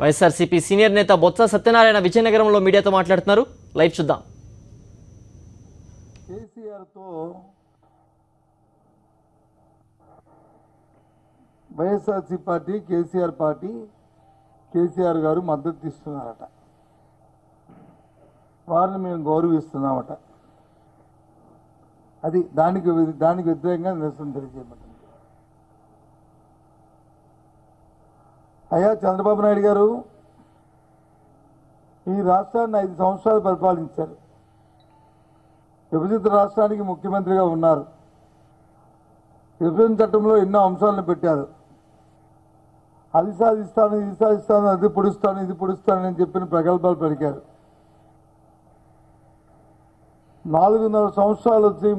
YSRCP senior నేత బొత్స సత్యనారాయణ విజయనగరంలో మీడియాతో మాట్లాడుతున్నారు. లైవ్ చూద్దాం. కేసీఆర్తో YSRC party KCR party KCR గారు మద్దతు ఇస్తున్నారట. వారిని మేము గౌరవిస్తున్నామట. అది దానికి వ్యతిరేకంగా నిరసన తెలియజేయమంటుంది. అయ్యా చంద్రబాబు నాయుడు గారు ఈ రాష్ట్రాన్ని 5 సంవత్సరాలు పరిపాలించారు. విభజిత రాష్ట్రానికి ముఖ్యమంత్రిగా ఉన్నారు. విభజన చట్టంలో ఎన్నో అంశాలను పెట్టారు. అది సాధిస్తాను, ఇది సాధిస్తాను, అది పొడుస్తాను, ఇది పొడుస్తాను అని చెప్పిన ప్రగల్భాలు పలికారు. 4.5 సంవత్సరాలు వచ్చి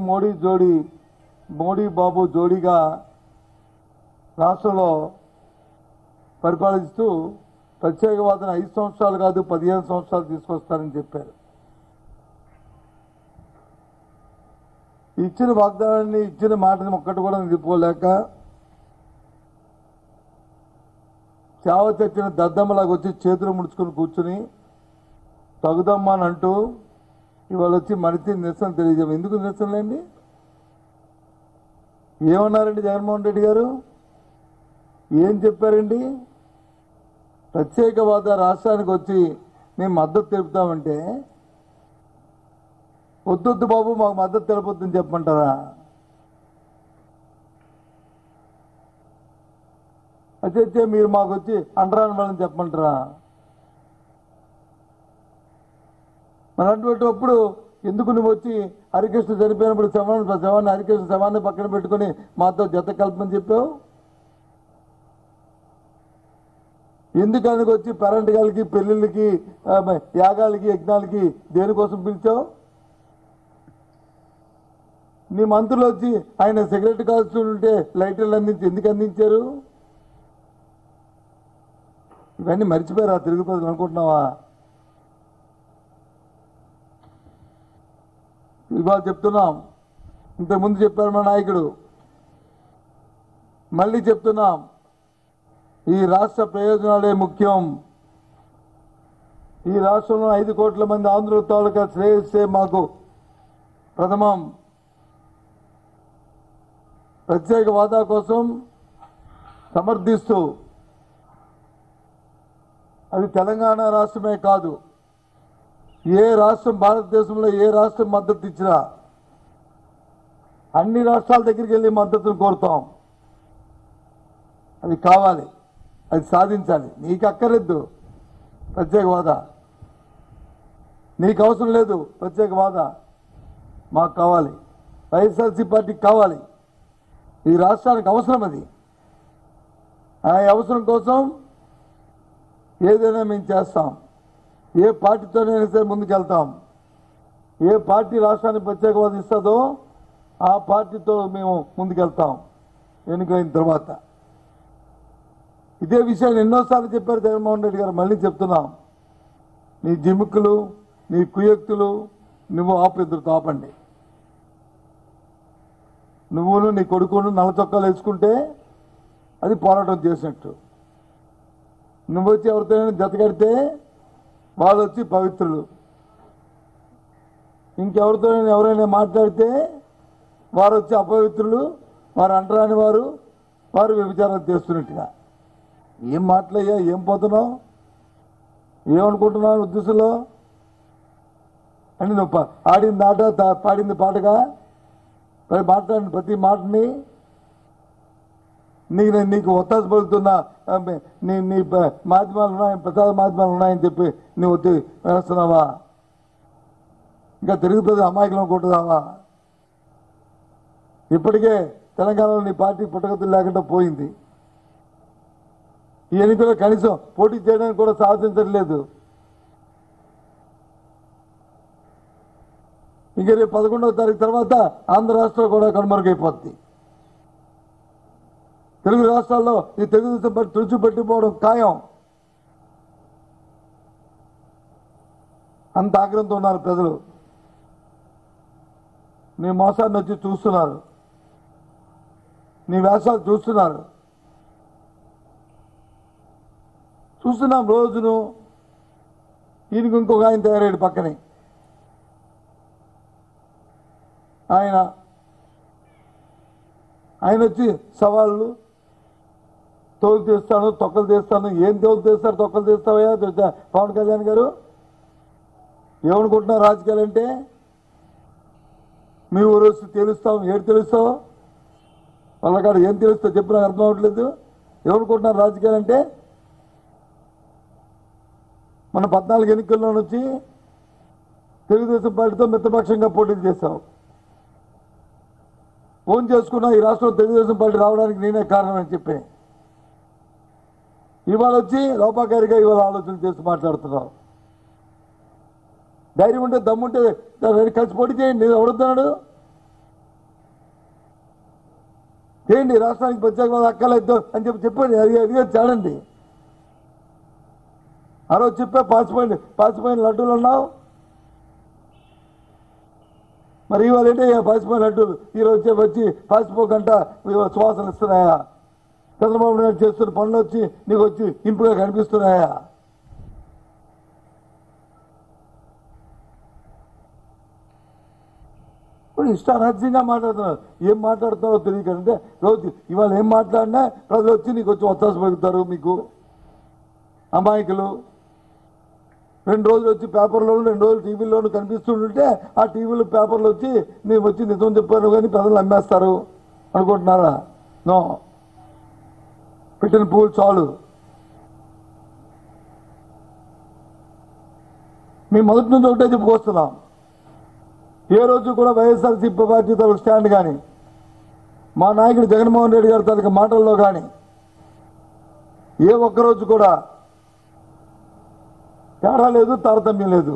మోడీ బాబు జోడీగా రాష్ట్రంలో పరిపాలిస్తూ ప్రత్యేకవాదన 5 సంవత్సరాలు కాదు 15 సంవత్సరాలు తీసుకొస్తారని చెప్పారు. ఇచ్చిన వాగ్దానాన్ని ఇచ్చిన మాటని ఒక్కటి కూడా నిలుపుకోలేక చావ చచ్చిన దద్దమ్మలాగా వచ్చి చేతులు ముడుచుకుని కూర్చుని తగుదమ్మా అని అంటూ ఇవాళ వచ్చి మరిచి నిరసన తెలియజేయం. ఎందుకు నిరసనలేండి? ఏమన్నారండి జగన్మోహన్ రెడ్డి గారు? ఏం చెప్పారండి? ప్రత్యేకవాద రాష్ట్రానికి వచ్చి మేము మద్దతు తెలుపుతామంటే వద్దొద్దు బాబు మాకు మద్దతు తెలపొద్దని చెప్పమంటారా? అయితే మీరు మాకు వచ్చి అంటరాని వాళ్ళని చెప్పమంటారా? మరి అటువంటిప్పుడు ఎందుకు నువ్వు వచ్చి హరికృష్ణ చనిపోయినప్పుడు శవాన్ని హరికృష్ణ శవాన్ని పక్కన పెట్టుకుని మాతో జత కల్పమని చెప్పావు? ఎందుకనికి వచ్చి పేరెంట్గాలకి పెళ్లిళ్ళకి యాగాలకి యజ్ఞాలకి దేనికోసం పిలిచావు? నీ మంత్రులు వచ్చి ఆయన సిగరెట్ కాల్చుంటే లైటర్లు ఎందుకు అందించారు? ఇవన్నీ మర్చిపోయారా తెలుగు ప్రజలు అనుకుంటున్నావా? ఇవాళ చెప్తున్నాం, ఇంతకుముందు చెప్పారు మా నాయకుడు, మళ్ళీ చెప్తున్నాం, ఈ రాష్ట్ర ప్రయోజనాలే ముఖ్యం. ఈ రాష్ట్రంలో 5 కోట్ల మంది ఆంధ్రుల తాలూకా శ్రేయస్సే మాకు ప్రథమం. ప్రత్యేక హోదా కోసం సమర్థిస్తూ అది తెలంగాణ రాష్ట్రమే కాదు, ఏ రాష్ట్రం భారతదేశంలో ఏ రాష్ట్రం మద్దతు ఇచ్చినా అన్ని రాష్ట్రాల దగ్గరికి వెళ్ళి మద్దతును కోరుతాం. అది కావాలి, అది సాధించాలి. నీకు అక్కర్లేదు ప్రత్యేక హోదా, నీకు అవసరం లేదు ప్రత్యేక హోదా, మాకు కావాలి. వైఎస్ఆర్సీ పార్టీకి కావాలి. ఈ రాష్ట్రానికి అవసరం అది. ఆ అవసరం కోసం ఏదైనా మేము చేస్తాం. ఏ పార్టీతోనైనా సరే ముందుకెళ్తాం. ఏ పార్టీ రాష్ట్రానికి ప్రత్యేక హోదా ఇస్తుందో ఆ పార్టీతో మేము ముందుకెళ్తాం ఎన్నికైన తర్వాత. ఇదే విషయాన్ని ఎన్నోసార్లు చెప్పారు జగన్మోహన్ రెడ్డి గారు. మళ్ళీ చెప్తున్నాం, నీ జిమ్ముకులు నీ కుయక్తులు నువ్వు ఆపిద్దరు ఆపండి. నువ్వును నీ కొడుకును నల్ల చొక్కాలు వేసుకుంటే అది పోరాటం చేసినట్టు. నువ్వు వచ్చి ఎవరితో జతకడితే వాళ్ళు వచ్చి పవిత్రులు. ఇంకెవరితో ఎవరైనా మాట్లాడితే వారు వచ్చి అపవిత్రులు, వారు అంటరాని వారు, వారు వ్యభిచారాలు చేస్తున్నట్టుగా. ఏం మాట్లాయ్యా? ఏం పోతున్నావు? ఏమనుకుంటున్నావు ఉద్దేశంలో? అని నువ్వు ఆడింది ఆట, పాడింది పాటగా మాట్లాడిన ప్రతి మాటని నీకు ఒత్తాసు పలుకుతున్న నీ మాధ్యమాలు ఉన్నాయి, ప్రసాద మాధ్యమాలు ఉన్నాయని చెప్పి నువ్వు వచ్చి వేస్తున్నావా? ఇంకా తెలుగు ప్రజలు అమాయకులు అనుకుంటున్నావా? ఇప్పటికే తెలంగాణలో నీ పార్టీ పుట్టగతులు లేకుండా పోయింది. ఈ ఎన్నికల్లో కనీసం పోటీ చేయడానికి కూడా సాధించట్లేదు. ఇంకా రేపు 11వ తారీఖు తర్వాత ఆంధ్ర రాష్ట్రం కూడా కనుమరుగైపోద్ది. తెలుగు రాష్ట్రాల్లో ఈ తెలుగుదేశం పార్టీ తుడిచిపెట్టిపోవడం ఖాయం. అంత ఆగ్రహంతో ఉన్నారు ప్రజలు. నీ మోసాన్ని వచ్చి చూస్తున్నారు, నీ వేషాలు చూస్తున్నారు. చూస్తున్నాం రోజును. ఈయనకి ఇంకొక ఆయన తయారయ్యాడు పక్కనే. ఆయన వచ్చి సవాళ్ళు, తోలు తీస్తాను, తొక్కలు తీస్తాను. ఏం తోలు తీస్తారు, తొక్కలు తీస్తావయ్యా పవన్ కళ్యాణ్ గారు? ఏమనుకుంటున్నారు రాజకీయాలు అంటే? మీ ఊరు వచ్చి తెలుస్తావు, ఏడు తెలుస్తావు? వాళ్ళకాడ ఏం తెలుస్తావు చెప్పు, నాకు అర్థం అవ్వట్లేదు. ఏమనుకుంటున్నారు రాజకీయాలు అంటే? మన 14 ఎన్నికల్లో వచ్చి తెలుగుదేశం పార్టీతో మిత్రపక్షంగా పోటీలు చేశావు. ఫోన్ చేసుకున్నా ఈ రాష్ట్రంలో తెలుగుదేశం పార్టీ రావడానికి నేనే కారణం అని చెప్పి ఇవాళ వచ్చి లోపాకారిగా ఇవాళ ఆలోచన చేసి మాట్లాడుతున్నావు. ధైర్యం ఉంటే దమ్ముంటే కలిసి పోటీ చేయండి. ఎవడుతున్నాడు? చేయండి, రాష్ట్రానికి ప్రత్యేకమైన అక్కర్లేదు అని చెప్పండి. అది చాలండి. ఆ రోజు చెప్పే పాచిపోయిన లడ్డూలు అన్నావు. మరి ఇవాళ ఏంటి పాచిపోయిన లడ్డూలు ఈరోజు వచ్చి పాచిపోకంట సువాసన ఇస్తున్నాయా? చంద్రబాబు నాయుడు చేస్తున్న పనులు వచ్చి నీకు వచ్చి ఇంపుగా కనిపిస్తున్నాయా? ఇష్టారాజ్యంగా మాట్లాడుతున్నారు. ఏం మాట్లాడుతున్నారో తెలియకంటే రోజు ఇవాళ ఏం మాట్లాడినా ప్రజలు వచ్చి నీకు వచ్చి ఒత్తాస పలుకుతారు. మీకు అమాయకులు 2 రోజులు వచ్చి పేపర్లోను 2 రోజులు టీవీలోను కనిపిస్తుంటే ఆ టీవీలు పేపర్లు వచ్చి నేను వచ్చి నిజం చెప్పాను కానీ ప్రజలు అమ్మేస్తారు అనుకుంటున్నారా? నో. పెట్టిన పువ్వులు చాలు. మేము మొదటి నుంచి ఒకటే చెప్పుకొస్తున్నాం. ఏ రోజు కూడా వైఎస్ఆర్సీపీ పార్టీ తరఫు స్టాండ్ కానీ మా నాయకుడు జగన్మోహన్ రెడ్డి గారి తాలూకు మాటల్లో కానీ ఏ ఒక్కరోజు కూడా తేడా లేదు, తారతమ్యం లేదు.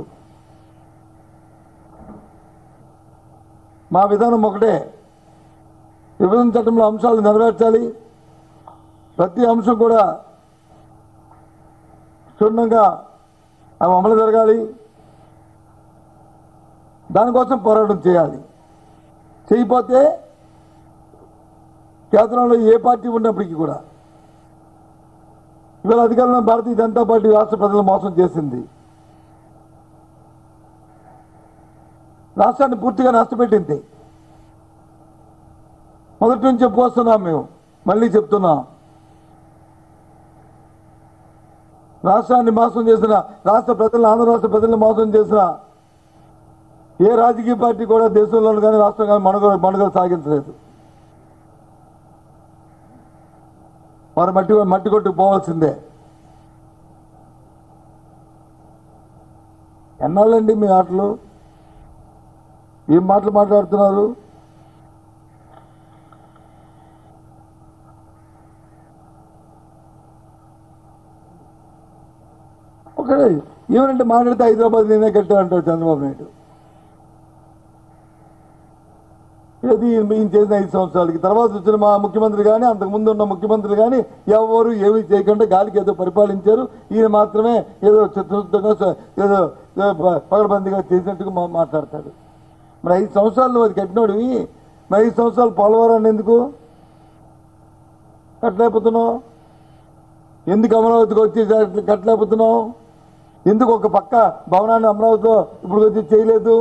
మా విధానం ఒకటే. విభజన చట్టంలో అంశాలు నెరవేర్చాలి. ప్రతి అంశం కూడా క్షుణ్ణంగా అవి అమలు జరగాలి. దానికోసం పోరాటం చేయాలి. చేయకపోతే కేంద్రంలో ఏ పార్టీ ఉన్నప్పటికీ కూడా ఇవాళ అధికారంలో భారతీయ జనతా పార్టీ రాష్ట్ర ప్రజలను మోసం చేసింది. రాష్ట్రాన్ని పూర్తిగా నష్టపెట్టింది. మొదటి నుంచి చెప్పుకొస్తున్నాం. మేము మళ్ళీ చెప్తున్నాం. రాష్ట్రాన్ని మోసం చేసిన, రాష్ట్ర ప్రజలను, ఆంధ్ర రాష్ట్ర ప్రజలను మోసం చేసిన ఏ రాజకీయ పార్టీ కూడా దేశంలోనూ కానీ రాష్ట్రం కానీ మనుగడ సాగించలేదు. వారు మట్టి కొట్టుకు పోవాల్సిందే. ఎన్నాళ్ళండి మీ ఆటలు? ఏం మాటలు మాట్లాడుతున్నారు? ఒకటే ఏమనంటే మాట్లాడితే హైదరాబాద్ నేనే కట్టానంటాడు చంద్రబాబు నాయుడు. ఇది ఈయన చేసిన 5 సంవత్సరాలకి తర్వాత వచ్చిన మా ముఖ్యమంత్రి కానీ అంతకుముందు ఉన్న ముఖ్యమంత్రులు కానీ ఎవరు ఏమీ చేయకుండా గాలికి ఏదో పరిపాలించారు. ఈయన మాత్రమే ఏదో చిత్తశుద్ధంగా ఏదో పగడబందిగా చేసినట్టుగా మాట్లాడతాడు. మరి 5 సంవత్సరాలు అది కట్టినోడివి. మరి 5 సంవత్సరాలు పోలవరాన్ని ఎందుకు కట్టలేకపోతున్నావు? ఎందుకు అమరావతికి వచ్చి కట్టలేకపోతున్నావు? ఎందుకు ఒక పక్క భవనాన్ని అమరావతిలో ఇప్పుడు వచ్చి చేయలేదు?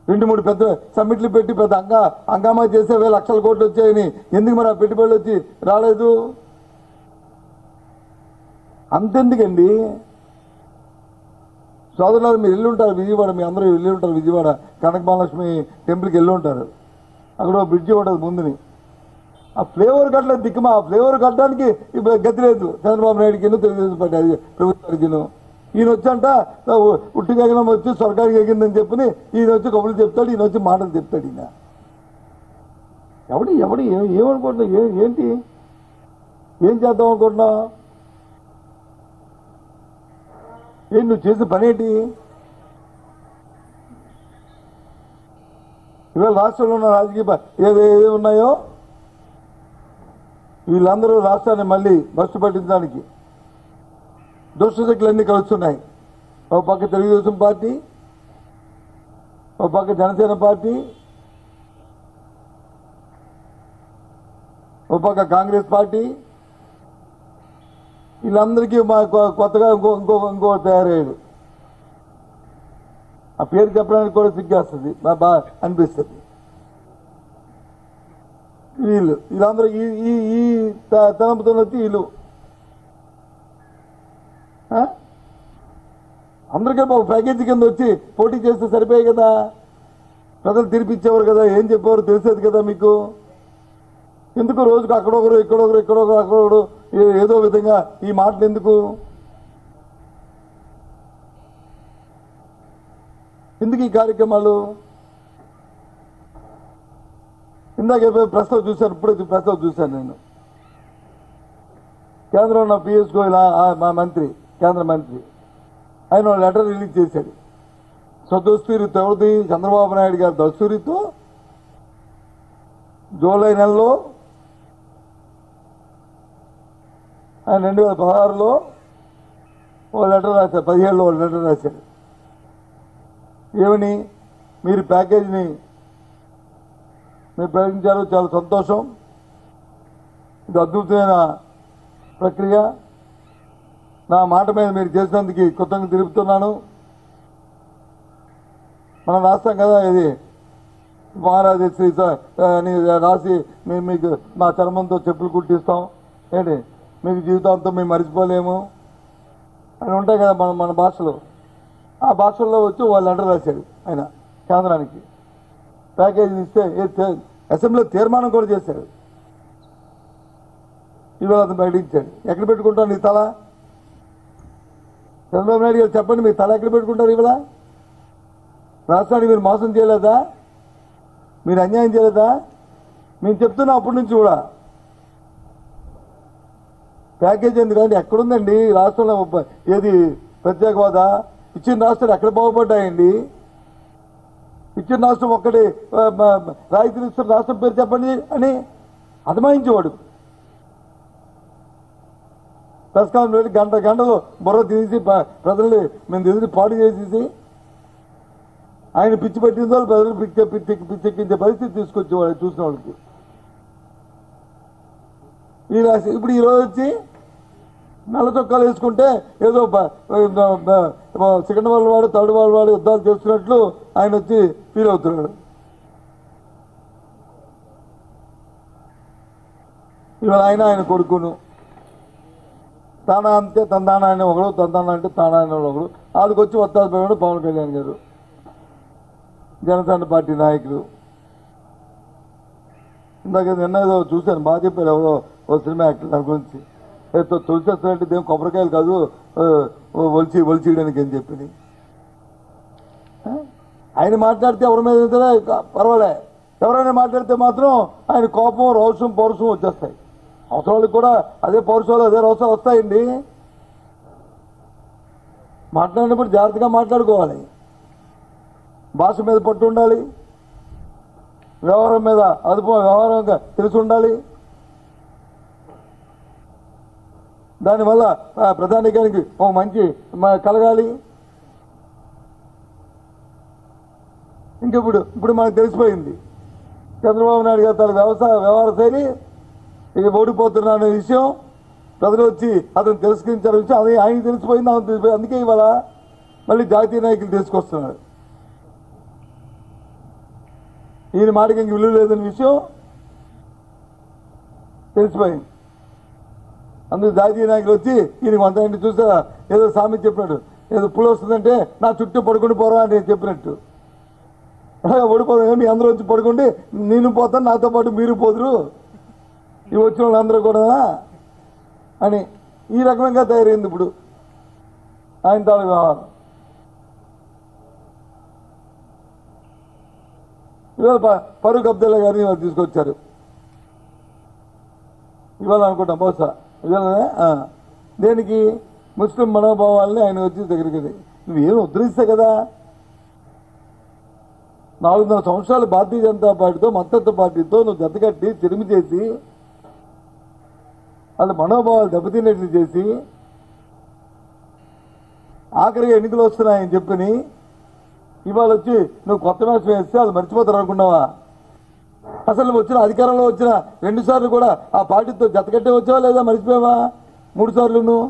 2-3 పెద్ద సమ్మిట్లు పెట్టి పెద్ద హంగామా చేసే 1,000 లక్షల కోట్లు వచ్చాయని ఎందుకు మరి ఆ పెట్టుబడులు వచ్చి రాలేదు? అంతెందుకండి సోదరులారు, మీరు వెళ్ళి ఉంటారు విజయవాడ, మీ అందరూ వెళ్ళి ఉంటారు విజయవాడ కనకమహాలక్ష్మి టెంపుల్కి వెళ్ళి ఉంటారు. అక్కడ బ్రిడ్జి ఉంటుంది ముందుని. ఆ ఫ్లేవర్ కట్టలేదు దిక్కుమా. ఆ ఫ్లేవర్ కట్టడానికి గతి లేదు చంద్రబాబు నాయుడుకి, తెలుగుదేశం పార్టీ ప్రభుత్వానికి. ఈయన వచ్చంట ఉట్టిగా వచ్చి స్వర్గానికి ఎగిందని చెప్పని ఈయన వచ్చి కబుర్లు చెప్తాడు, ఈయన వచ్చి మాటలు చెప్తాడు. ఈయన ఎవడు ఏమనుకుంటున్నావు? ఏంటి ఏం చేద్దాం అనుకుంటున్నావు? ఏంటి నువ్వు చేసిన పని ఏంటి? ఇవాళ రాష్ట్రంలో ఉన్న రాజకీయ ఏది ఉన్నాయో వీళ్ళందరూ రాష్ట్రాన్ని మళ్ళీ బస్సు పట్టించడానికి దుష్టశక్తులన్నీ కలుస్తున్నాయి. ఒక పక్క తెలుగుదేశం పార్టీ, ఒక పక్క జనసేన పార్టీ, ఒక పక్క కాంగ్రెస్ పార్టీ, వీళ్ళందరికీ మా కొత్తగా ఇంకో తయారయ్యాడు. ఆ పేరు చెప్పడానికి కూడా సిగ్గేస్తుంది, బాగా అనిపిస్తుంది. వీళ్ళందరూ ఈ తలంపుతో వచ్చి వీళ్ళు అందరికీ ఒక ప్యాకేజీ కింద వచ్చి పోటీ చేస్తే సరిపోయాయి కదా. ప్రజలు తీర్పిచ్చేవారు కదా, ఏం చెప్పేవారు తెలిసేది కదా మీకు. ఎందుకు రోజుకు అక్కడొకరు అక్కడొకరు ఏదో విధంగా ఈ మాటలు ఎందుకు ఈ కార్యక్రమాలు? ఇందాక ప్రస్తావ చూశాను, ఇప్పుడే ప్రస్తావ చూశాను నేను. కేంద్రంలో పీయూష్ గోయల్ మా మంత్రి, కేంద్ర మంత్రి, ఆయన లెటర్ రిలీజ్ చేశాడు. స్వదస్తూరితో ఎవరిది? చంద్రబాబు నాయుడు గారి దస్తూరితో జూలై నెలలో ఆయన 2016లో ఓ లెటర్ రాశారు, 17లో ఓ లెటర్ రాశాడు. ఏమని? మీరు ప్యాకేజీని మీరు ప్రకటించారు, చాలా సంతోషం, ఇది అద్భుతమైన ప్రక్రియ, నా మాట మీద మీరు చేసినందుకు కృతజ్ఞత తెలుపుతున్నాను. మనం రాస్తాం కదా, ఇది మహారాజశ్రీ అని రాసి మీకు మా చర్మంతో చెప్పులు కుట్టిస్తాం, ఏంటి మీకు జీవితాంతం మేము మర్చిపోలేము అని ఉంటాయి కదా మన భాషలో. ఆ భాషల్లో వచ్చి వాళ్ళు లెటర్ రాశాడు ఆయన కేంద్రానికి. ప్యాకేజీ ఇస్తే అసెంబ్లీలో తీర్మానం కూడా చేశాడు. ఇవాళ అతను ప్రకటించాడు. ఎక్కడ పెట్టుకుంటాను నీ తల? చంద్రబాబు నాయుడు గారు చెప్పండి, మీ తల ఎక్కడ పెట్టుకుంటారు? ఇవాళ రాష్ట్రానికి మీరు మోసం చేయలేదా? మీరు అన్యాయం చేయలేదా? మేము చెప్తున్నా అప్పటి నుంచి కూడా. ప్యాకేజీ ఎందుకంటే ఎక్కడుందండి రాష్ట్రంలో? ఏది ప్రత్యేక హోదా ఇచ్చిన రాష్ట్రాలు ఎక్కడ బాగుపడ్డాయండి? ఇచ్చిన రాష్ట్రం ఒక్కటి రాయితీలు ఇస్తున్న రాష్ట్రం పేరు చెప్పండి అని అదమాయించేవాడు. ప్రెస్ కాన్ఫరెన్స్ గంటలో బుర్ర తీసి ప్రజల్ని మేము తీసి పాడు చేసేసి ఆయన పిచ్చి పెట్టిన వాళ్ళు ప్రజలు పిచ్చెక్కించే పరిస్థితి తీసుకొచ్చేవాడు చూసిన వాళ్ళకి. ఇప్పుడు ఈరోజు వచ్చి నల్ల చొక్కాలు వేసుకుంటే ఏదో సెకండ్ వరల్డ్ వాడు, థర్డ్ వరల్డ్ వాడు యుద్ధాలు చేస్తున్నట్లు ఆయన వచ్చి ఫీల్ అవుతున్నాడు. ఇవాళ ఆయన కొడుకును తానా అంతే తందానా అని ఒకడు, తందానా అంటే తానా అని ఒకడు, వాళ్ళకి వచ్చి వత్తాడు పవన్ కళ్యాణ్ గారు, జనసేన పార్టీ నాయకులు. ఇందాక నిన్న ఏదో చూశాను, బాగా చెప్పారు ఎవరో ఓ సినిమా యాక్టర్ దాని గురించి. తులసేస్తారంటే దేని కొబ్బరికాయలు కాదు ఒలిచేయడానికి అని చెప్పి ఆయన మాట్లాడితే ఎవరి మీద పర్వాలే, ఎవరైనా మాట్లాడితే మాత్రం ఆయన కోపం, రోషం, పౌరుషం వచ్చేస్తాయి. అవసరం వాళ్ళకి కూడా అదే పౌరుషాలు అదే రోషాలు వస్తాయండి. మాట్లాడినప్పుడు జాగ్రత్తగా మాట్లాడుకోవాలి, భాష మీద పట్టు ఉండాలి, వ్యవహారం మీద అదుపు వ్యవహారంగా తెలిసి ఉండాలి. దానివల్ల ప్రధానికానికి ఒక మంచి కలగాలి. ఇప్పుడు మనకు తెలిసిపోయింది చంద్రబాబు నాయుడు గారు తన వ్యవహార శైలి ఇక ఓడిపోతున్న విషయం ప్రజలు వచ్చి అతను తిరస్కరించిన విషయం అది ఆయనకి తెలిసిపోయింది, ఆమె తెలిసిపోయింది. అందుకే ఇవాళ మళ్ళీ జాతీయ నాయకులు తీసుకొస్తున్నారు. ఈయన మాటకి ఇంక విలువ లేదని విషయం తెలిసిపోయింది. అందుకు జాతీయ నాయకులు వచ్చి ఈయనకి వంట చూసా ఏదో సామెత చెప్పినాడు, ఏదో పులి వస్తుందంటే నా చుట్టూ పడుకుని పోరా అని చెప్పినట్టు. ఓడిపోదా మీ అందరూ వచ్చి పడుకుంటే నేను పోతాను, నాతో పాటు మీరు పోదురు, ఇవి వచ్చిన వాళ్ళందరూ కూడా అని ఈ రకంగా తయారైంది ఇప్పుడు ఆయన తాలూ వ్యవహారం. ఇవాళ ఫరూక్ అబ్దుల్లా గారిని ఇవాళ తీసుకొచ్చారు. ఇవాళ అనుకుంటాం బహుశా ఇవాళనే. దేనికి? ముస్లిం మనోభావాలని ఆయన వచ్చి దగ్గరికి నువ్వేం ఉద్ధరిస్తే కదా. 400 సంవత్సరాలు భారతీయ జనతా పార్టీతో మద్దతు పార్టీతో నువ్వు జతకట్టి చిరిమి చేసి వాళ్ళ మనోభావాలు దెబ్బతిన్నట్లు చేసి ఆఖరిగా ఎన్నికలు వస్తున్నాయని చెప్పని ఇవాళ వచ్చి నువ్వు కొత్త మ్యాచ్ వేస్తే వాళ్ళు మర్చిపోతారు అనుకున్నావా? అసలు వచ్చిన అధికారంలో వచ్చిన 2 సార్లు కూడా ఆ పార్టీతో జతకట్టే వచ్చావా లేదా మర్చిపోయావా? 3 సార్లు నువ్వు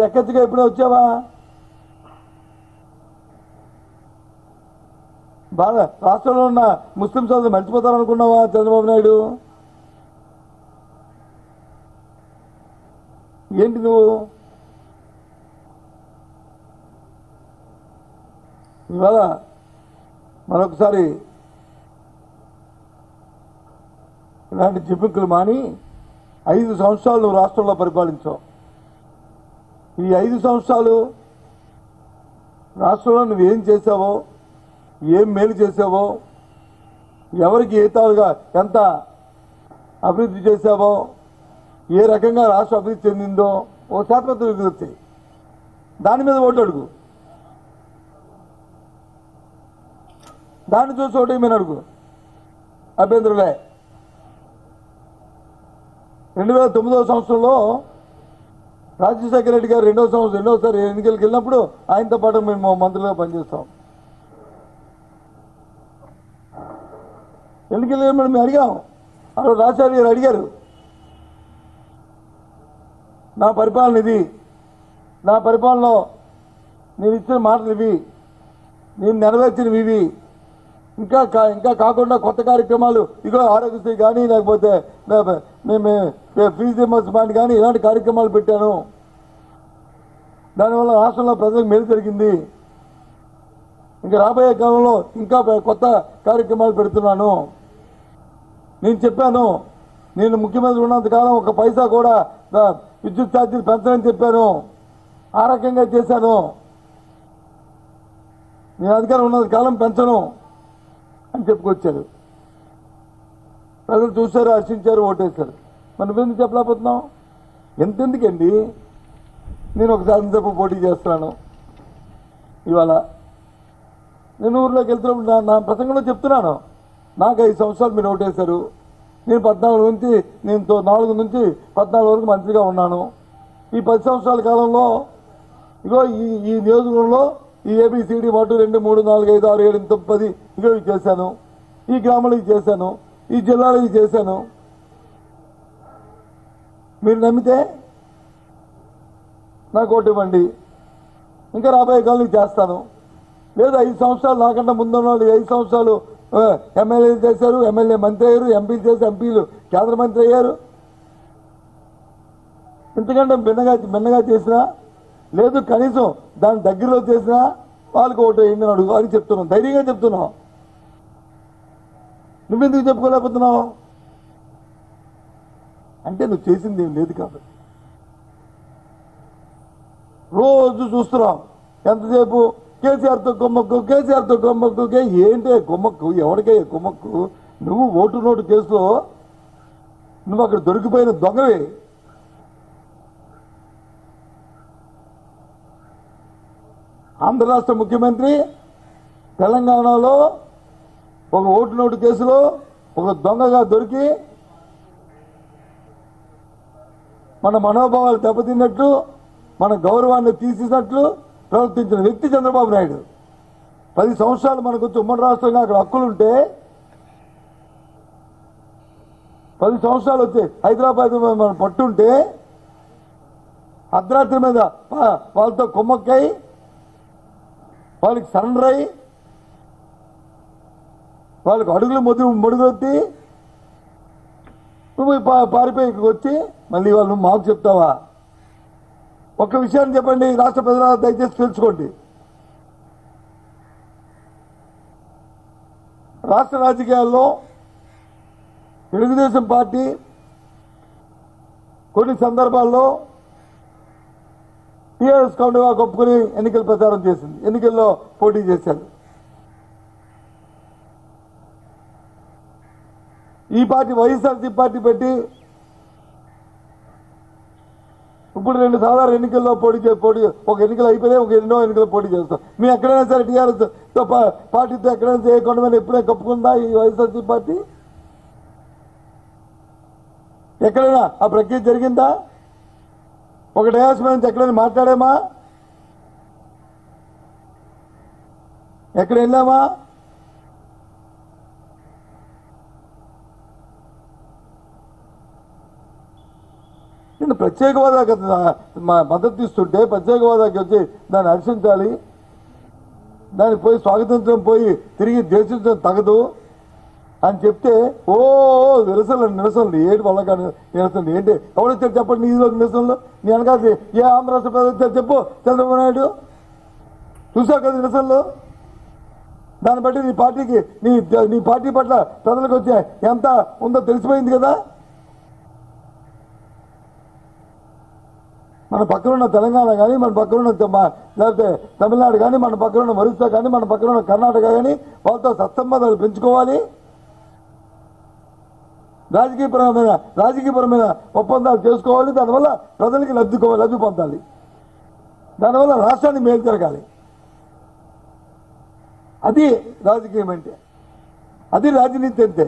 ఎక్కచ్చిగా ఎప్పుడే వచ్చావా? బాగా రాష్ట్రంలో ఉన్న ముస్లిం సోదరులు మర్చిపోతారనుకున్నావా చంద్రబాబు నాయుడు? ఏంటి నువ్వు ఇవాళ మరొకసారి ఇలాంటి జిమ్మిక్కులు మాని 5 సంవత్సరాలు నువ్వు రాష్ట్రంలో పరిపాలించావు. ఈ 5 సంవత్సరాలు రాష్ట్రంలో నువ్వేం చేసావో, ఏం మేలు చేసావో, ఎవరికి ఏతాలుగా ఎంత అభివృద్ధి చేసావో, ఏ రకంగా రాష్ట్రం అభివృద్ధి చెందిందో ఓ శాతపత్రం విగురుతాయి. దాని మీద ఓటు అడుగు, దాన్ని చూసి ఓటు మీద అడుగు, అభ్యంతరులే. 2009వ సంవత్సరంలో రాజశేఖర రెడ్డి గారు రెండోసారి ఎన్నికలకు వెళ్ళినప్పుడు ఆయనతో పాటు మేము మంత్రులుగా పనిచేస్తాం. ఎన్నికలు మేము అడిగాం, అప్పుడు రాజశేఖర గారు అడిగారు, నా పరిపాలన ఇది, నా పరిపాలనలో నేను ఇచ్చిన మాటలు ఇవి, నేను నెరవేర్చినవి ఇవి, ఇంకా కాకుండా కొత్త కార్యక్రమాలు ఇగో ఆరోగ్యశ్రీ కానీ లేకపోతే మేము ఫీజు రియంబర్స్మెంట్ కానీ ఇలాంటి కార్యక్రమాలు పెట్టాను. దానివల్ల రాష్ట్రంలో ప్రజలకు మేలు జరిగింది. ఇంకా రాబోయే కాలంలో ఇంకా కొత్త కార్యక్రమాలు పెడుతున్నాను. నేను చెప్పాను, నేను ముఖ్యమంత్రి ఉన్నంతకాలం 1 పైసా కూడా విద్యుత్ ఛార్జీలు పెంచనని చెప్పాను. ఆ రకంగా చేశాను. నేను అధికారం ఉన్నంత కాలం పెంచను అని చెప్పుకొచ్చారు. ప్రజలు చూశారు, హర్షించారు, ఓటేశారు. మనం ఎందుకు చెప్పలేకపోతున్నాం? ఎంతెందుకండి? నేను ఒకసారి ఇంతపు పోటీ చేస్తున్నాను. ఇవాళ నేను ఊర్లోకి వెళ్తున్నప్పుడు నా ప్రసంగంలో చెప్తున్నాను, నాకు 5 సంవత్సరాలు మీరు ఓటేశారు. నేను 4 నుంచి 14 వరకు మంత్రిగా ఉన్నాను. ఈ 10 సంవత్సరాల కాలంలో ఇగో ఈ నియోజకవర్గంలో ఈ ఏబిసిడి 1 2 3 4 5 6 7 8 10 ఇగో ఇవి చేశాను, ఈ గ్రామంలో ఇవి చేశాను, ఈ జిల్లాలో ఇవి చేశాను. మీరు నమ్మితే నాకు ఓటు ఇవ్వండి, ఇంకా రాబోయే కాలం చేస్తాను. లేదా 5 సంవత్సరాలు నాకంటే ముందున్న వాళ్ళు 5 సంవత్సరాలు ఎమ్మెల్యేలు చేశారు, ఎమ్మెల్యే మంత్రి అయ్యారు, ఎంపీలు చేసి ఎంపీలు కేంద్ర మంత్రి అయ్యారు. ఇంతకంటే భిన్నగా చేసినా లేదు, కనీసం దాని దగ్గరలో చేసినా వాళ్ళకి ఓటు వేయండి అని అడుగు అని చెప్తున్నావు. ధైర్యంగా చెప్తున్నావు. నువ్వెందుకు చెప్పుకోలేకపోతున్నావు? అంటే నువ్వు చేసింది ఏం లేదు కాబట్టి. రోజు చూస్తున్నాం ఎంతసేపు కేసీఆర్తో కొమ్మక్కు ఏంటే కొమ్మక్కు? ఎవరికే కొమ్మక్కు? నువ్వు ఓటు నోటు కేసులో నువ్వు అక్కడ దొరికిపోయిన దొంగవే. ఆంధ్ర రాష్ట్ర ముఖ్యమంత్రి తెలంగాణలో ఒక ఓటు నోటు కేసులో ఒక దొంగగా దొరికి మన మనోభావాలు దెబ్బతిన్నట్లు, మన గౌరవాన్ని తీసేసినట్లు ప్రవర్తించిన వ్యక్తి చంద్రబాబు నాయుడు. 10 సంవత్సరాలు మనకు వచ్చి ఉమ్మడి రాష్ట్రంగా అక్కడ హక్కులుంటే 10 సంవత్సరాలు వచ్చి హైదరాబాద్ మన పట్టుంటే అర్ధరాత్రి మీద వాళ్ళతో కుమ్మక్కై వాళ్ళకి సరెండర్ అయ్యి వాళ్ళకి అడుగులు మొడుగొత్తి నువ్వు పారిపోయి ఇక్కడికి వచ్చి మళ్ళీ వాళ్ళు మాకు చెప్తావా? ఒక్క విషయాన్ని చెప్పండి, రాష్ట్ర ప్రజల దయచేసి తెలుసుకోండి. రాష్ట్ర రాజకీయాల్లో తెలుగుదేశం పార్టీ కొన్ని సందర్భాల్లో టీఆర్ఎస్ కౌంటర్గా ఒప్పుకొని ఎన్నికల ప్రచారం చేసింది, ఎన్నికల్లో పోటీ చేశారు. ఈ పార్టీ వైఎస్ఆర్సీ పార్టీ పెట్టి ఇప్పుడు 2 సాధారణ ఎన్నికల్లో పోటీ ఒక ఎన్నికలు అయిపోయినాయి, ఒక ఎన్నో ఎన్నికల్లో పోటీ చేస్తాం. మేము ఎక్కడైనా సరే టీఆర్ఎస్ పార్టీతో ఎక్కడైనా చేయకుండా ఎప్పుడైనా కప్పుకుందా ఈ వైఎస్ఆర్సీ పార్టీ? ఎక్కడైనా ఆ ప్రక్రియ జరిగిందా? ఒక డయాస్ నుంచి ఎక్కడైనా మాట్లాడామా? ఎక్కడ వెళ్ళామా? నేను ప్రత్యేక హోదాకి మద్దతు ఇస్తుంటే ప్రత్యేక హోదాకి వచ్చి దాన్ని హర్షించాలి, దానికి పోయి స్వాగతించడం పోయి తిరిగి దేశించడం తగదు అని చెప్తే ఓ నిరసనలు ఏంటి వల్ల కానీ నిరసనలు ఏంటి ఎవరొచ్చారు చెప్పండి ఈరోజు నిరసనలు నీ వెనకాల ఏ ఆంధ్ర రాష్ట్ర ప్రజలు వచ్చారు చెప్పు చంద్రబాబు నాయుడు చూసావు కదా నిరసనలు. దాన్ని బట్టి నీ పార్టీకి నీ పార్టీ పట్ల ప్రజలకు వచ్చే ఎంత ఉందో తెలిసిపోయింది కదా. మన పక్కన ఉన్న తెలంగాణ కానీ మన పక్కన ఉన్న లేకపోతే తమిళనాడు కానీ మన పక్కన ఉన్న ఒరిస్సా కానీ మన పక్కన ఉన్న కర్ణాటక కానీ వాళ్ళతో సత్సంబంధాలు పెంచుకోవాలి, రాజకీయపరమైన ఒప్పందాలు చేసుకోవాలి, దానివల్ల ప్రజలకి లబ్ధి పొందాలి, దానివల్ల రాష్ట్రాన్ని మేలు జరగాలి. అది రాజకీయం అంటే, అది రాజనీతి అంటే,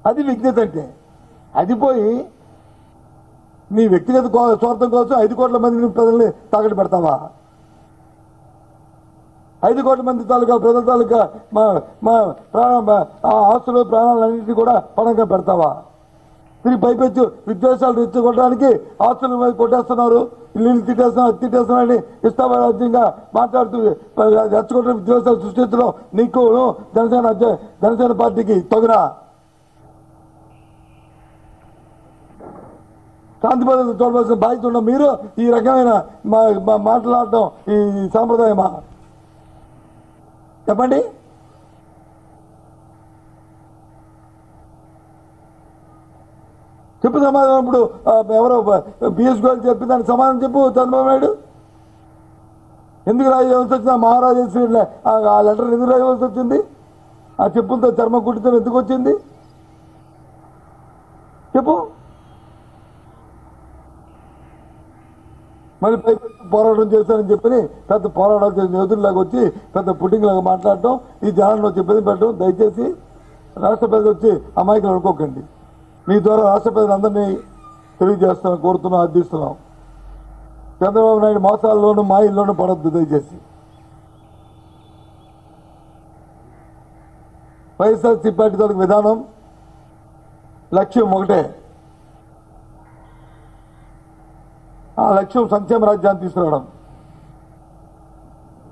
అది విజ్ఞత అంటే. అది పోయి నీ వ్యక్తిగత స్వార్థం కోసం 5 కోట్ల మంది ప్రజల్ని తాకట్టు పెడతావా? 5 కోట్ల మంది తాలూకా ప్రజల తాలూకా మా ఆస్తులు ప్రాణాలన్నింటినీ కూడా పణంగా పెడతావా? తిరిగి పైపెచ్చు విద్వేషాలు రెచ్చగొట్టడానికి ఆస్తుల మీద కొట్టేస్తున్నారు, ఇల్లు తిట్టేస్తున్నారని ఇష్టారాజ్యంగా మాట్లాడుతూ రెచ్చగొట్టిన విద్వేషాలు సృష్టించడం నీకు జనసేన పార్టీకి తగునా? శాంతి భద్రత చూడవలసిన బాధ్యత ఉన్న మీరు ఈ రకమైన మాట్లాడటం ఈ సాంప్రదాయమా? చెప్పండి. చెప్పు సమాధానం. ఇప్పుడు ఎవరో బిఎస్ గోయల్ చెప్పి దానికి సమాధానం చెప్పు చంద్రబాబు నాయుడు. ఎందుకు రాయవలసి వచ్చింది? మహారాజేశ్వరి ఆ లెటర్ ఎందుకు రాయవలసి వచ్చింది? ఆ చెప్పులతో చర్మ కుట్టితో ఎందుకు వచ్చింది చెప్పు. మళ్ళీ పై పోరాటం చేస్తానని చెప్పి పెద్ద పోరాటాలు చేసిన యోధుల్లాగా వచ్చి పెద్ద పుట్టింగ్ లాగా మాట్లాడటం, ఈ జనాలను వచ్చి ఇబ్బంది పెట్టడం. దయచేసి రాష్ట్ర ప్రజలు వచ్చి అమాయకులు అనుకోకండి. మీ ద్వారా రాష్ట్ర ప్రజలందరినీ తెలియజేస్తున్నాం, కోరుతున్నాం, అర్థిస్తున్నాం. చంద్రబాబు నాయుడు మోసాల్లోనూ మాయిల్లోనూ పడద్దు దయచేసి. వైఎస్ఆర్సీ పార్టీ తరగతి విధానం లక్ష్యం ఒకటే, ఆ లక్ష్యం సంక్షేమ రాజ్యాన్ని తీసుకురావడం.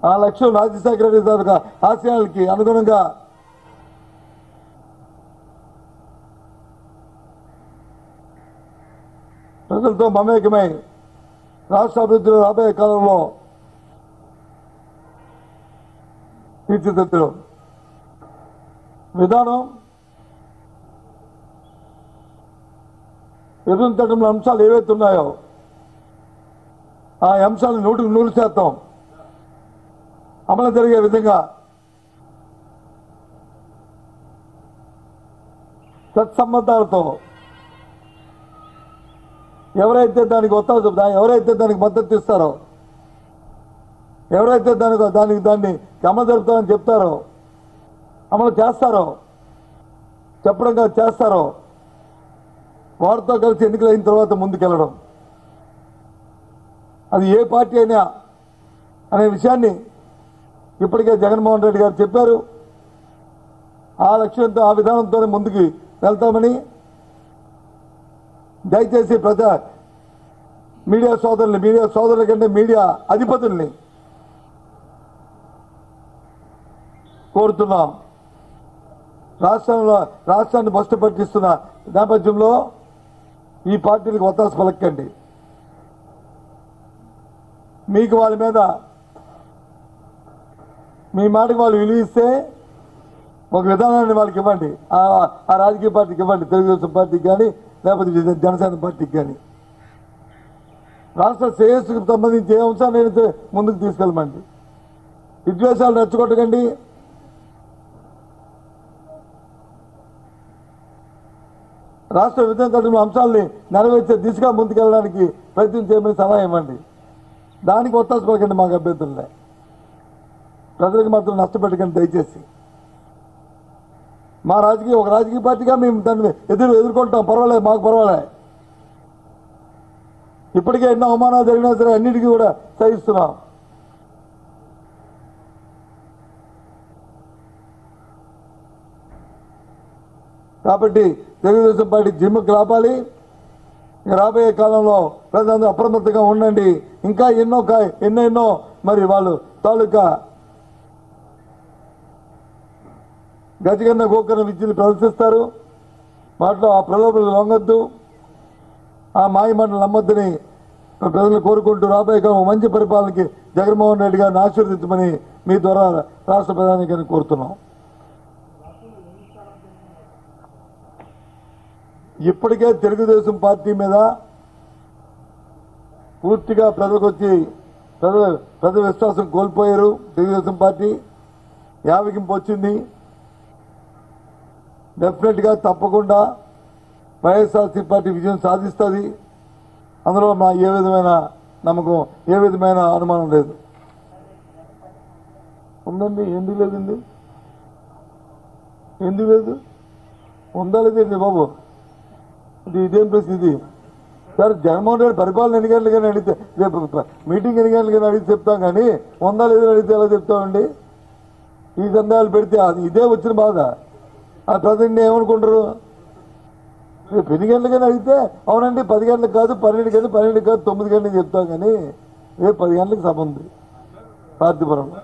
ఆ లక్ష్యం రాజశేఖర రెడ్డి తాలూకా ఆశయాలకి అనుగుణంగా ప్రజలతో మమేకమై రాష్ట్ర అభివృద్ధిలో రాబోయే కాలంలో తీర్చిదిద్దడం విధానం. ఎదురుతటంలో అంశాలు ఏవైతే ఉన్నాయో ఆ అంశాలు 100% అమలు జరిగే విధంగా సత్సంబంధాలతో ఎవరైతే దానికి ఎవరైతే దానికి మద్దతు ఇస్తారో, ఎవరైతే దాన్ని అమలు జరుపుతారని చెప్తారో, అమలు చేస్తారో, చెప్పడం కాదు చేస్తారో, వారితో కలిసి ఎన్నికలైన తర్వాత ముందుకెళ్ళడం. అది ఏ పార్టీ అయినా అనే విషయాన్ని ఇప్పటికే జగన్మోహన్ రెడ్డి గారు చెప్పారు. ఆ లక్ష్యంతో ఆ విధానంతోనే ముందుకు వెళ్తామని దయచేసి మీడియా సోదరుల కంటే మీడియా అధిపతుల్ని కోరుతున్నాం. రాష్ట్రాన్ని భ్రష్టు పట్టిస్తున్న నేపథ్యంలో ఈ పార్టీలకు ఒత్తాసు పలకండి. మీకు వాళ్ళ మీద మీ మాటకి వాళ్ళు విలువిస్తే ఒక విధానాన్ని వాళ్ళకి ఇవ్వండి, ఆ రాజకీయ పార్టీకి ఇవ్వండి, తెలుగుదేశం పార్టీకి కానీ లేకపోతే జనసేన పార్టీకి కానీ. రాష్ట్ర శ్రేయస్సుకు సంబంధించి ఏ అంశాన్ని అయితే ముందుకు తీసుకెళ్ళమండి. విద్వేషాలు రెచ్చగొట్టకండి. రాష్ట్ర విభజన చట్టంలో అంశాలని నెరవేర్చే దిశగా ముందుకెళ్ళడానికి ప్రయత్నం చేయమని సలహా ఇవ్వండి. దానికి ఒత్తాసు పలకండి, మాకు అభ్యంతరులే. ప్రజలకు మాత్రం నష్టపెట్టకండి దయచేసి. ఒక రాజకీయ పార్టీగా మేము దాన్ని ఎదుర్కొంటాం, పర్వాలేదు, మాకు పర్వాలేదు. ఇప్పటికే ఎన్నో అవమానాలు జరిగినా సరే అన్నిటికీ కూడా సహిస్తున్నాం. కాబట్టి తెలుగుదేశం పార్టీ జిమ్కి రావాలి. రాబోయే కాలంలో ప్రజలందరూ అప్రమత్తంగా ఉండండి. ఇంకా ఎన్నెన్నో మరి వాళ్ళు తాలూకా గజగన్న గోకర్ణ విద్యలు ప్రదర్శిస్తారు. వాటిలో ఆ ప్రలోభాలు లొంగొద్దు, ఆ మాయ మాటలు నమ్మొద్దని ప్రజలు కోరుకుంటూ రాబోయే కాలం మంచి పరిపాలనకి జగన్మోహన్ రెడ్డి గారిని ఆశీర్వదించమని మీ ద్వారా రాష్ట్ర ప్రధాని కోరుతున్నాం. ఇప్పటికే తెలుగుదేశం పార్టీ మీద పూర్తిగా ప్రజలకు వచ్చి ప్రజల విశ్వాసం కోల్పోయారు. తెలుగుదేశం పార్టీ యావగింపు వచ్చింది. డెఫినెట్గా తప్పకుండా వైఎస్ఆర్సీ పార్టీ విజయం సాధిస్తుంది. అందులో మా ఏ విధమైన నమ్మకం, ఏ విధమైన అనుమానం లేదు. ఉందండి, ఎందుకు లేదండి? ఎందుకు లేదు? ఉందా లేదండి బాబు? ఇదేం ప్రశ్న ఇది? సార్ జగన్మోహన్ రెడ్డి పరిపాలన ఎన్ని గంటలు కానీ అడిగితే, రేపు మీటింగ్ ఎన్ని గంటలు కానీ అడిగితే చెప్తాం, కానీ ఉందా లేదని అడిగితే ఎలా చెప్తామండి? ఈ సందేహాలు పెడితే అది ఇదే వచ్చిన బాధ. ఆ ప్రజెంట్ ఏమనుకుంటారు? రేపు ఎన్ని గంటలకైనా అడిగితే అవునండి 10 గంటలకు కాదు, 12 గంటలు, 12 కాదు, 9 గంటలకు చెప్తాం, కానీ రేపు 10 గంటలకు సభ ఉంది పార్తీపురంలో.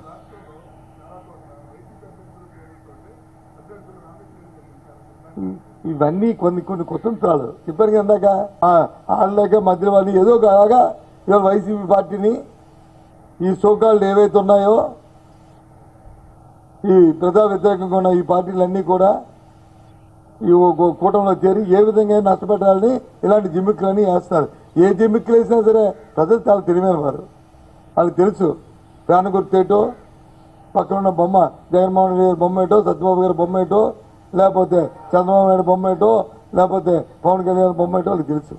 ఇవన్నీ కొన్ని కుతంత్రాలు చెప్పారు కదాక. ఆడలేక మధ్య వాళ్ళు ఏదో అలాగా ఇవాళ వైసీపీ పార్టీని ఈ సోకాళ్ళు ఏవైతే ఉన్నాయో ఈ ప్రజా వ్యతిరేకంగా ఉన్న ఈ పార్టీలన్నీ కూడా ఈ కూటమిలో చేరి ఏ విధంగా నష్టపెట్టాలని ఇలాంటి జిమ్మిక్కులన్నీ వేస్తున్నారు. ఏ జిమ్మిక్కులు వేసినా సరే ప్రజలు చాలా తెలివైన వారు. వాళ్ళకి తెలుసు ఫ్యాన్ గుర్తేటో, పక్కన ఉన్న బొమ్మ జగన్మోహన్ రెడ్డి గారి బొమ్మ ఏటో, సత్యబాబు గారి బొమ్మ ఏటో, లేకపోతే చంద్రబాబు నాయుడు బొమ్మ ఏటో, లేకపోతే పవన్ కళ్యాణ్ బొమ్మ ఏటో వాళ్ళకి తెలుసు.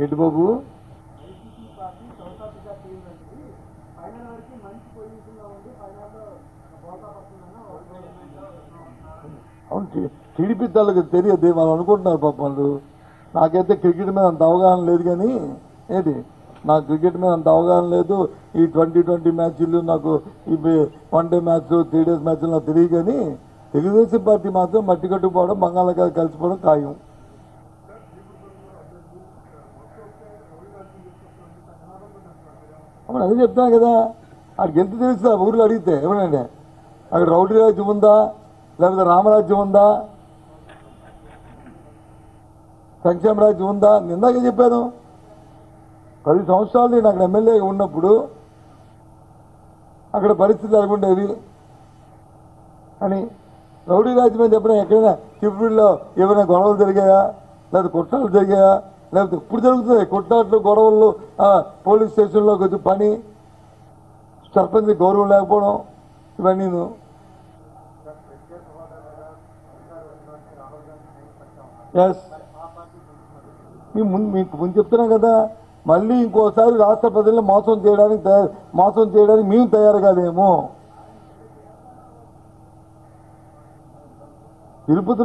ఏంటి బాబు? అవును, టీడీపీ వాళ్ళకి తెలియదు, వాళ్ళు అనుకుంటున్నారు పాప వాళ్ళు. నాకైతే క్రికెట్ మీద అంత అవగాహన లేదు, కానీ ఏంటి నాకు క్రికెట్ మీద అంత అవగాహన లేదు. ఈ 2020 మ్యాచ్లు నాకు ఈ 1 డే మ్యాచ్ 3 డేస్ మ్యాచ్లు నాకు తెలియదు, కానీ తెలుగుదేశం పార్టీ మాత్రం మట్టి కట్టుకుపోవడం, బంగాళాఖాతం కలిసిపోవడం ఖాయం. అవును, అదే చెప్తాను కదా. అక్కడికి ఎంత తెలుస్తా ఊర్లో అడిగితే ఏమనండి, అక్కడ రౌడీ రాజ్యం ఉందా, లేకపోతే రామరాజ్యం ఉందా, సంక్షేమ రాజ్యం ఉందా? ఇందాకే చెప్పాను, 10 సంవత్సరాలు నేను అక్కడ ఎమ్మెల్యేగా ఉన్నప్పుడు అక్కడ పరిస్థితులు ఎలాగుండేవి అని. రౌడీ రాజ్యం అని చెప్పిన ఎక్కడైనా చిప్పుల్లో ఏమైనా గొడవలు జరిగాయా, లేకపోతే కొట్లాటలు జరిగాయా? లేకపోతే ఇప్పుడు జరుగుతుంది కొట్లాట్లు, గొడవలు, పోలీస్ స్టేషన్లోకి వచ్చి పని, సర్పంచ్ గౌరవం లేకపోవడం, ఇవన్నీ. ఎస్, మీకు ముందు చెప్తున్నాం కదా, మళ్ళీ ఇంకోసారి రాష్ట్ర ప్రజలను మోసం చేయడానికి మేము తయారు కాదేమో. తిరుపతి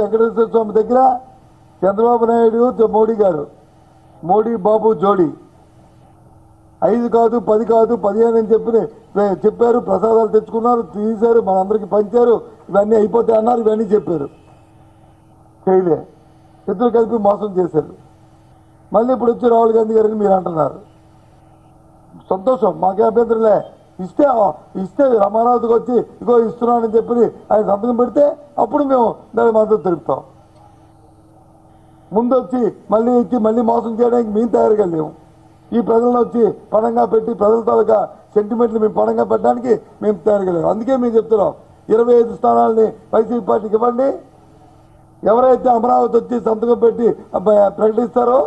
వెంకటేశ్వర స్వామి దగ్గర చంద్రబాబు నాయుడు మోడీ బాబు జోడీ 5 కాదు 10 కాదు 15 అని చెప్పారు. ప్రసాదాలు తెచ్చుకున్నారు, తీశారు, మనందరికీ పంచారు, ఇవన్నీ అయిపోతాయి అన్నారు, ఇవన్నీ చెప్పారు, చేయలే. ఇద్దరు కలిపి మోసం చేశారు. మళ్ళీ ఇప్పుడు వచ్చి రాహుల్ గాంధీ గారిని మీరు అంటున్నారు. సంతోషం, మాకే అభ్యంతరలే. ఇస్తే రామారావుకి వచ్చి ఇగో ఇస్తున్నానని చెప్పి ఆయన సంతకం పెడితే అప్పుడు మేము దాని మద్దతు తెలుపుతాం. ముందు వచ్చి మళ్ళీ మోసం చేయడానికి మేము తయారుగా లేము. ఈ ప్రజలను వచ్చి పణంగా పెట్టి ప్రజల తాలూకా సెంటిమెంట్లు మేము పణంగా పెట్టడానికి మేము తయారుగా లేము. అందుకే మేము చెప్తున్నాం, 25 స్థానాలని వైసీపీ పార్టీకి ఇవ్వండి. ఎవరైతే అమరావతి వచ్చి సంతకం పెట్టి ప్రకటిస్తారో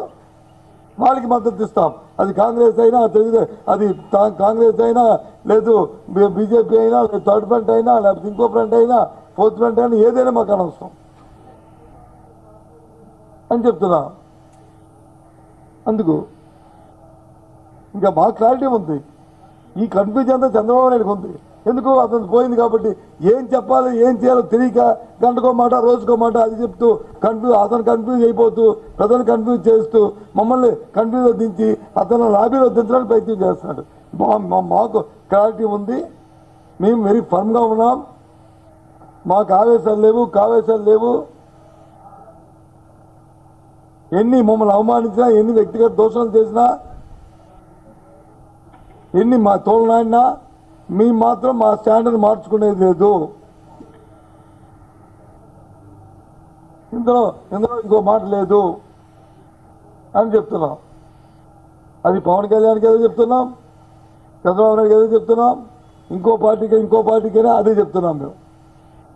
వాళ్ళకి మద్దతు ఇస్తాం. అది కాంగ్రెస్ అయినా, అది కాంగ్రెస్ అయినా, లేదు బీజేపీ అయినా, లేదు థర్డ్ ఫ్రంట్ అయినా, లేకపోతే ఇంకో ఫ్రంట్ అయినా, ఫోర్త్ ఫ్రంట్ అయినా, ఏదైనా మాకు అనవసరం అని చెప్తున్నా. అందుకు ఇంకా మాకు క్లారిటీ ఉంది. ఈ కన్ఫ్యూజన్ అంతా చంద్రబాబు నాయుడుకి ఉంది. ఎందుకు అతను పోయింది కాబట్టి ఏం చెప్పాలి ఏం చేయాలో తెలియక గంటకో మాట రోజుకో మాట అది చెప్తూ అతను కన్ఫ్యూజ్ అయిపోతూ ప్రజలు కన్ఫ్యూజ్ చేస్తూ మమ్మల్ని కన్ఫ్యూజ్లో దించి అతను లాబీలో దించడానికి ప్రయత్నం చేస్తున్నాడు. మాకు క్లారిటీ ఉంది, మేము వెరీ ఫర్మ్గా ఉన్నాం, మాకు కావేశాలు లేవు. ఎన్ని మమ్మల్ని అవమానించినా, ఎన్ని వ్యక్తిగత దోషాలు చేసినా, ఎన్ని మా తోలనాడినా మేము మాత్రం మా స్టాండర్డ్ మార్చుకునేది లేదు. ఇందులో ఇంకో మాట లేదు అని చెప్తున్నాం. అది పవన్ కళ్యాణ్కి ఏదో చెప్తున్నాం, చంద్రబాబు నాయుడుకి ఏదో చెప్తున్నాం, ఇంకో పార్టీకైనా అదే చెప్తున్నాం.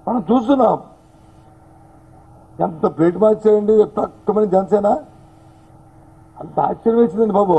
మనం చూస్తున్నాం ఎంత ప్లేట్ మార్చేయండి తక్కువ జనసేన. అంత ఆశ్చర్యం వేసిందండి బాబు.